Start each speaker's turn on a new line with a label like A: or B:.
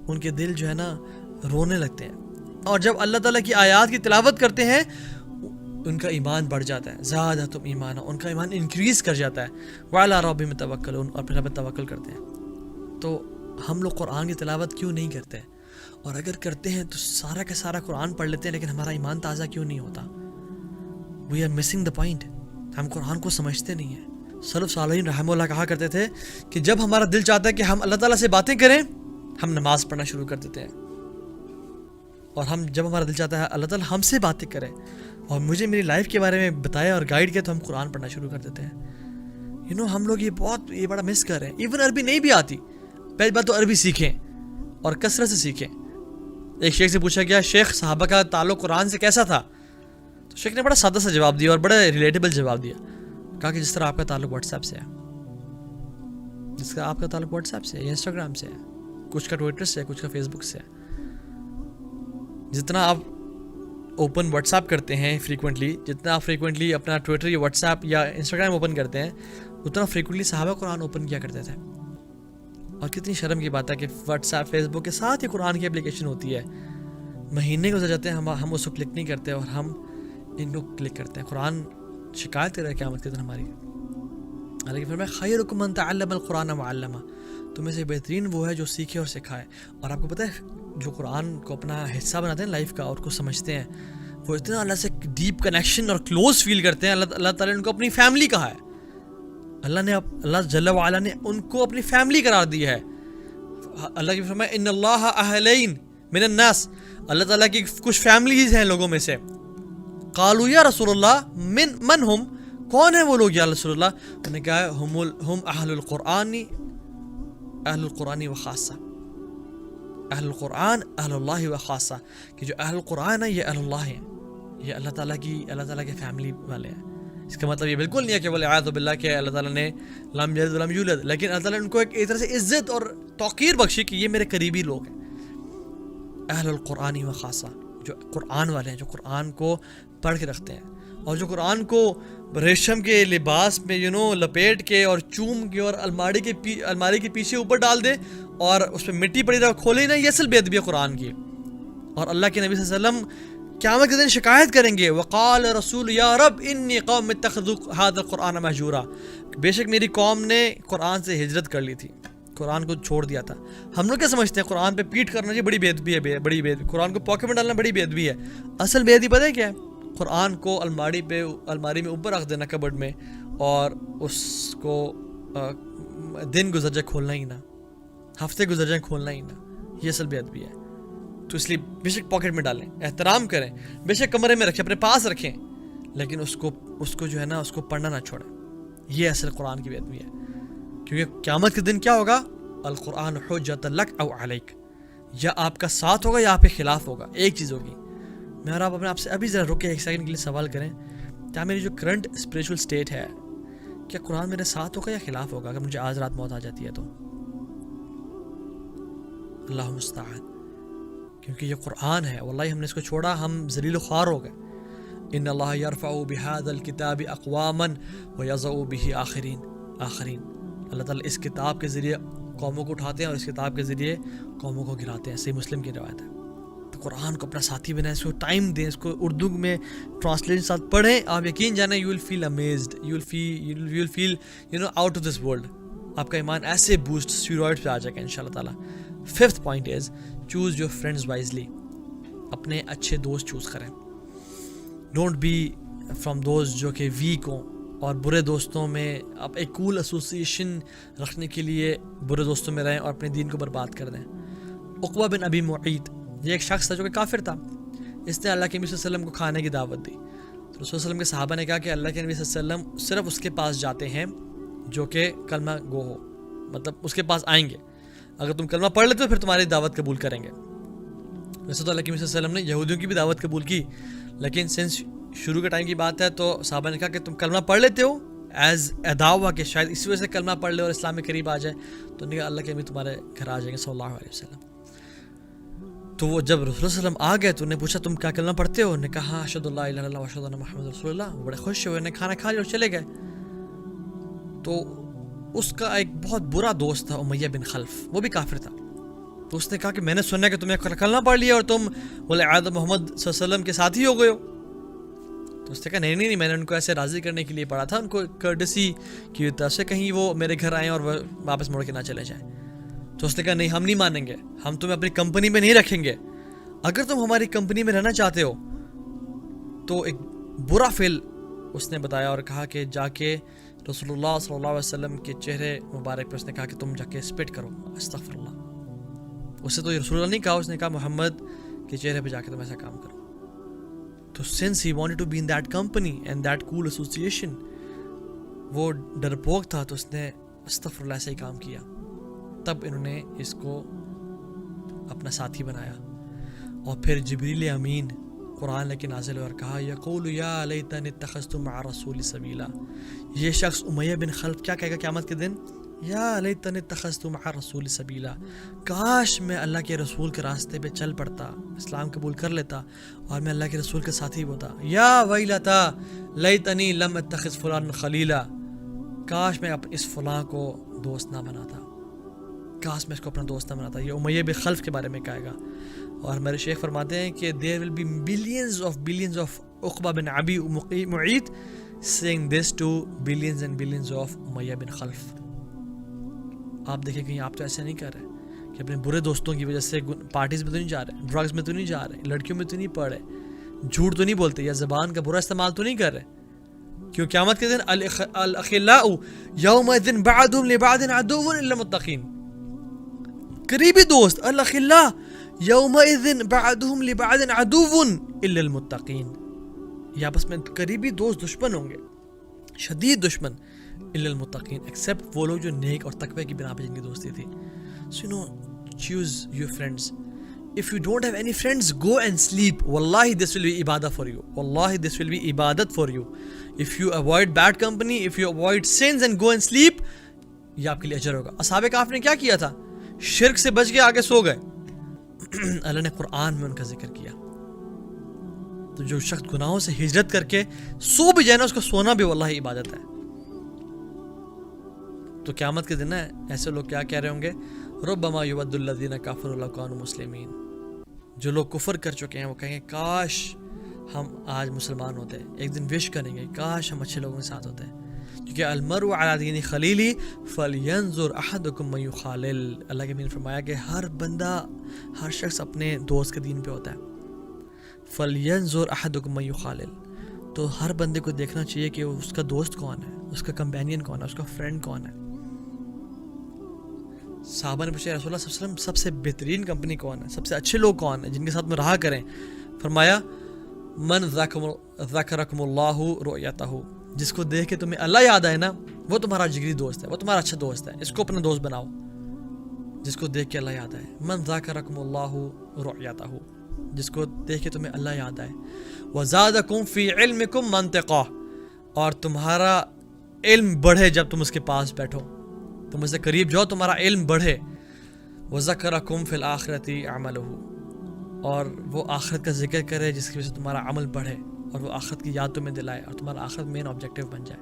A: ان کے دل جو ہے نا رونے لگتے ہیں، اور جب اللہ تعالیٰ کی آیات کی تلاوت کرتے ہیں ان کا ایمان بڑھ جاتا ہے، زیادہ تم ایمان، ان کا ایمان انکریز کر جاتا ہے، وَعَلَىٰ رَبِّهِمْ يَتَوَكَّلُونَ، اور پھر رب توکل کرتے ہیں۔ تو ہم لوگ قرآن کی تلاوت کیوں نہیں کرتے؟ اور اگر کرتے ہیں تو سارا کا سارا قرآن پڑھ لیتے ہیں، لیکن ہمارا ایمان تازہ کیوں نہیں ہوتا؟ We are missing the point, ہم قرآن کو سمجھتے نہیں ہیں۔ سلف صالحین رحمہ اللہ کہا کرتے تھے کہ جب ہمارا دل چاہتا ہے کہ ہم اللہ تعالیٰ سے باتیں کریں، ہم نماز پڑھنا شروع کر دیتے ہیں، اور ہم جب ہمارا دل چاہتا ہے اللہ تعالیٰ ہم سے باتیں کرے اور مجھے میری لائف کے بارے میں بتائے اور گائیڈ کرے، تو ہم قرآن پڑھنا شروع کر دیتے ہیں۔ ہم لوگ یہ بڑا مس کر رہے ہیں۔ ایون عربی نہیں بھی آتی، پہلی بات تو عربی سیکھیں اور کثرت سے سیکھیں۔ ایک شیخ سے پوچھا گیا، شیخ صحابہ کا تعلق قرآن سے کیسا تھا؟ تو شیخ نے بڑا سادہ سا جواب دیا اور بڑا ریلیٹیبل جواب دیا، کہا کہ جس طرح آپ کا تعلق واٹس ایپ سے ہے، جس کا آپ کا تعلق واٹس ایپ سے ہے یا انسٹاگرام سے ہے، کچھ کا ٹویٹر سے ہے، کچھ کا فیس بک سے ہے۔ جتنا آپ اوپن واٹس ایپ کرتے ہیں فریکوینٹلی، جتنا آپ فریکوینٹلی اپنا ٹویٹر یا واٹس ایپ یا انسٹاگرام اوپن کرتے ہیں، اتنا فریکوینٹلی صحابہ قرآن اوپن کیا کرتے تھے۔ اور کتنی شرم کی بات ہے کہ واٹس ایپ فیس بک کے ساتھ ہی قرآن کی اپلیکیشن ہوتی ہے، مہینے گزر جاتے ہیں، ہم اس کو کلک نہیں کرتے اور ہم ان کو کلک کرتے ہیں۔ قرآن شکایت کرے قیامت کے دن ہماری، حالانکہ فرمایا خیرکم من تعلم القرآن وعلمہ، تمہیں سے بہترین وہ ہے جو سیکھے اور سکھائے۔ اور آپ کو پتہ ہے جو قرآن کو اپنا حصہ بناتے ہیں لائف کا اور کو سمجھتے ہیں، وہ اتنا اللہ سے ڈیپ کنیکشن اور کلوز فیل کرتے ہیں۔ اللہ تعالیٰ نے ان کو اپنی فیملی کہا ہے، اللہ جل وعلا نے ان کو اپنی فیملی قرار دی ہے۔ اللہ کی فرمایا ان اللہ اہلین من الناس، اللہ تعالیٰ کی کچھ فیملیز ہیں لوگوں میں سے۔ قالوا یا رسول اللہ من ہم، کون ہیں وہ لوگ یا رسول اللہ؟ انہوں نے کہا ہم اہل القرآن و خاصہ، اہل القرآن اہل اللہ و خاصہ، کہ جو اہل القرآن ہے یہ اہل اللہ ہیں، یہ اللہ تعالیٰ کے فیملی والے ہیں۔ اس کا مطلب یہ بالکل نہیں ہے کہ والعیاذ باللہ کہ اللہ تعالیٰ نے لم یلد ولم یولد، لیکن اللہ تعالیٰ نے ان کو ایک طرح سے عزت اور توقیر بخشی کہ یہ میرے قریبی لوگ ہیں، اہل القرآن و خاصہ، جو قرآن والے ہیں، جو قرآن کو پڑھ کے رکھتے ہیں، اور جو قرآن کو ریشم کے لباس میں لپیٹ کے اور چوم کے اور الماری کے پیچھے اوپر ڈال دے اور اس پہ مٹی پڑی رہے کھولے ہی نا، یہ اصل بے ادبی ہے قرآن کی۔ اور اللہ کے نبی صلی اللہ علیہ وسلم قیامت کے دن شکایت کریں گے، وقال رسول یا رب انی قوم اتخذوا هذا القرآن مہجورا، بے شک میری قوم نے قرآن سے ہجرت کر لی تھی، قرآن کو چھوڑ دیا تھا۔ ہم لوگ کیا سمجھتے ہیں قرآن پہ پیٹ کرنا جی بڑی بے ادبی ہے، بڑی بے ادبی، قرآن کو پاکٹ میں ڈالنا بڑی بے ادبی ہے۔ اصل بے ادبی پتہ ہے کیا ہے؟ قرآن کو الماری میں اوپر رکھ دینا کبڈ میں، اور اس کو دن گزر جائے کھولنا ہی نہ، ہفتے گزر جائیں کھولنا ہی نہ، یہ اصل بے ادبی ہے۔ تو اس لیے بے شک پاکٹ میں ڈالیں، احترام کریں، بے شک کمرے میں رکھیں، اپنے پاس رکھیں، لیکن اس کو جو ہے نا اس کو پڑھنا نہ چھوڑیں۔ یہ اصل قرآن کی بے ادبی ہے، کیونکہ قیامت کے دن کیا ہوگا؟ القرآن حجۃ لک او علیک، یا آپ کا ساتھ ہوگا یا آپ کے خلاف ہوگا، ایک چیز ہوگی۔ میں اور آپ سے ابھی ذرا رکے ایک سیکنڈ کے لیے سوال کریں، کیا میری جو کرنٹ اسپریچول سٹیٹ ہے، کیا قرآن میرے ساتھ ہوگا یا خلاف ہوگا اگر مجھے آج رات موت آ جاتی ہے تو؟ اللہ مستعان، کیونکہ یہ قرآن ہے، واللہ ہم نے اس کو چھوڑا ہم ذلیل و خوار ہو گئے۔ ان اللہ یرفع بہذا الکتاب اقواما ویضع بہ آخرین، اللہ تعالیٰ اس کتاب کے ذریعے قوموں کو اٹھاتے ہیں اور اس کتاب کے ذریعے قوموں کو گراتے ہیں۔ صحیح مسلم کی روایت ہے۔ تو قرآن کو اپنا ساتھی بنائیں، اس کو ٹائم دیں، اس کو اردو میں ٹرانسلیشن ساتھ پڑھیں، آپ یقین جانیں you will feel amazed, you will feel out of this world, آپ کا ایمان ایسے بوسٹ اسٹیرائڈ پہ آ جائے گا انشاءاللہ تعالیٰ۔ Fifth point is choose your friends wisely, اپنے اچھے دوست چوز کریں، ڈونٹ بی فرام دوست جو کہ ویک ہوں، اور برے دوستوں میں آپ ایک کول ایسوسیشن رکھنے کے لیے برے دوستوں میں رہیں اور اپنے دین کو برباد کر دیں۔ عقبہ بن ابی معیط، یہ ایک شخص تھا جو کہ کافر تھا، اس نے اللہ کے نبی صلی اللہ علیہ وسلم کو کھانے کی دعوت دی، تو رسول صلی اللہ علیہ وسلم کے صحابہ نے کہا کہ اللہ کے نبی صلی اللہ علیہ وسلم صرف اس کے پاس جاتے ہیں جو کہ کلمہ گو ہو، مطلب اس کے پاس آئیں گے، اگر تم کلمہ پڑھ لیتے ہو پھر تمہاری دعوت قبول کریں گے۔ ویسے تو اللہ کے نبی صلی اللہ علیہ وسلم نے یہودیوں کی بھی دعوت قبول کی، لیکن سنس شروع کے ٹائم کی بات ہے تو صحابہ نے کہا کہ تم کلمہ پڑھ لیتے ہو ایز اداوا، کہ شاید اسی وجہ سے کلمہ پڑھ لے اور اسلام میں قریب آ جائے، تو نے کہا اللہ کے نبی تمہارے گھر آ جائیں گے صلی اللہ علیہ وسلم۔ تو وہ جب رسول اللہ صلی اللہ علیہ وسلم آ گئے تو انہوں نے پوچھا تم کیا کلمہ پڑھتے ہو؟ انہوں نے کہا اشہد اللہ الہ الا اللہ واشہد ان محمد رسول اللہ۔ وہ بڑے خوش ہوئے، انہوں نے کھانا کھا لیا اور چلے گئے۔ تو اس کا ایک بہت برا دوست تھا امیہ بن خلف، وہ بھی کافر تھا، تو اس نے کہا کہ میں نے سنا کہ تمہیں کلمہ پڑھ لیا اور تم والعیاذ محمد صلی اللہ علیہ وسلم کے ساتھی ہو گئے ہو. تو اس نے کہا نہیں میں نے ان کو ایسے راضی کرنے کے لیے پڑھا تھا, ان کو کرڈسی کی طرف سے کہیں وہ میرے گھر آئیں اور وہ واپس مڑ کے نہ چلے جائیں. تو اس نے کہا نہیں, ہم نہیں مانیں گے, ہم تمہیں اپنی کمپنی میں نہیں رکھیں گے. اگر تم ہماری کمپنی میں رہنا چاہتے ہو تو ایک برا فعل اس نے بتایا اور کہا کہ جا کے رسول اللہ صلی اللہ علیہ وسلم کے چہرے مبارک پہ اس نے کہا کہ تم جا کے اسپٹ کرو, استغفر اللہ. اسے تو رسول اللہ نہیں کہا, اس نے کہا محمد کے چہرے پہ جا کے تم ایسا کام کرو. تو since he wanted to be in that company and that cool association, وہ ڈرپوک تھا, تو اس نے استغفر اللہ سے ہی کام کیا. تب انہوں نے اس کو اپنا ساتھی بنایا. اور پھر جبریل امین قرآن لے کے نازل اور کہا یقول یا لیتنی اتخذت مع الرسول سبیلا. یہ شخص امیہ بن خلف کیا کہے گا قیامت کے دن, یا لیتنی اتخذت مع الرسول سبیلا, کاش میں اللہ کے رسول کے راستے پہ چل پڑتا, اسلام قبول کر لیتا اور میں اللہ کے رسول کے ساتھی ہوتا. یا ویلتا لیتنی لم اتخذ فلان خلیلا, کاش میں اس فلاں کو دوست نہ بناتا, کاش میں اس کو اپنا دوست نہ بناتا. یہ امیہ بن خلف کے بارے میں کہے گا. اور ہمارے شیخ فرماتے ہیں کہ there will be billions of عقبہ بن ابی معیط saying this to billions and billions of امیہ بن خلف. آپ دیکھیں کہیں آپ تو ایسا نہیں کر رہے کہ اپنے برے دوستوں کی وجہ سے پارٹیز میں تو نہیں جا رہے, ڈرگز میں تو نہیں جا رہے, لڑکیوں میں تو نہیں پڑھ رہے, جھوٹ تو نہیں بولتے, یا زبان کا برا استعمال تو نہیں کر رہے. کیوں قیامت کے دن الاخلاء یومئذ بعضهم لبعض عدو الا المتقین, قریبی دوست الاخلاء یومئذ بعضهم لبعض عدو الا المتقین, یہ آپس میں قریبی دوست دشمن ہوں گے, شدید دشمن, الا المتقین, ایکسپٹ وہ لوگ جو نیک اور تقوی کی بنا پہ جن کی دوستی تھی. So choose your friends. If you don't have any friends, go and sleep. Wallahi this will be ibadah for you. Wallahi this will be ibadat for you. If you avoid bad company, if you avoid sins and go and sleep, یہ آپ کے لیے اجر ہوگا. اصحاب کہف نے کیا کیا تھا, شرک سے بچ کے آگے سو گئے. اللہ نے قرآن میں ان کا ذکر کیا. تو جو شخص گناہوں سے ہجرت کر کے سو بھی جائے نا, اس کو سونا بھی واللہ عبادت ہے. تو قیامت کے دن ہے ایسے لوگ کیا کہہ رہے ہوں گے, ربما یود الذین کفروا لو کانوا مسلمین. جو لوگ کفر کر چکے ہیں وہ کہیں گے کاش ہم آج مسلمان ہوتے. ایک دن وش کریں گے کاش ہم اچھے لوگوں کے ساتھ ہوتے. کیونکہ المرء علی دین خلیلی فلینظر احدکم من یخالل. اللہ کے نبی نے فرمایا کہ ہر بندہ, ہر شخص اپنے دوست کے دین پہ ہوتا ہے. فلینظر احدکم من یخالل, تو ہر بندے کو دیکھنا چاہیے کہ اس کا دوست کون ہے, اس کا کمپینین کون ہے, اس کا فرینڈ کون ہے. صحابہ نے پوچھا رسول اللہ صلی اللہ علیہ وسلم سب سے بہترین کمپنی کون ہے, سب سے اچھے لوگ کون ہیں جن کے ساتھ میں رہا کریں. فرمایا من ذکرکم اللہ رؤیتہ, جس کو دیکھ کے تمہیں اللہ یاد آئے نا, وہ تمہارا جگری دوست ہے, وہ تمہارا اچھا دوست ہے, اس کو اپنا دوست بناؤ. جس کو دیکھ کے اللہ یاد آئے, من ذکرکم اللہ رؤیتہ, جس کو دیکھ کے تمہیں اللہ یاد آئے. وزادکم فی علمکم منطقہ, اور تمہارا علم بڑھے جب تم اس کے پاس بیٹھو, تم اس سے قریب جاؤ تمہارا علم بڑھے. وذکرکم فی الآخرۃ عملہ, اور وہ آخرت کا ذکر کرے جس کی وجہ سے تمہارا عمل بڑھے, اور وہ آخرت کی یاد تمہیں دلائے اور تمہارا آخرت مین آبجیکٹیو بن جائے.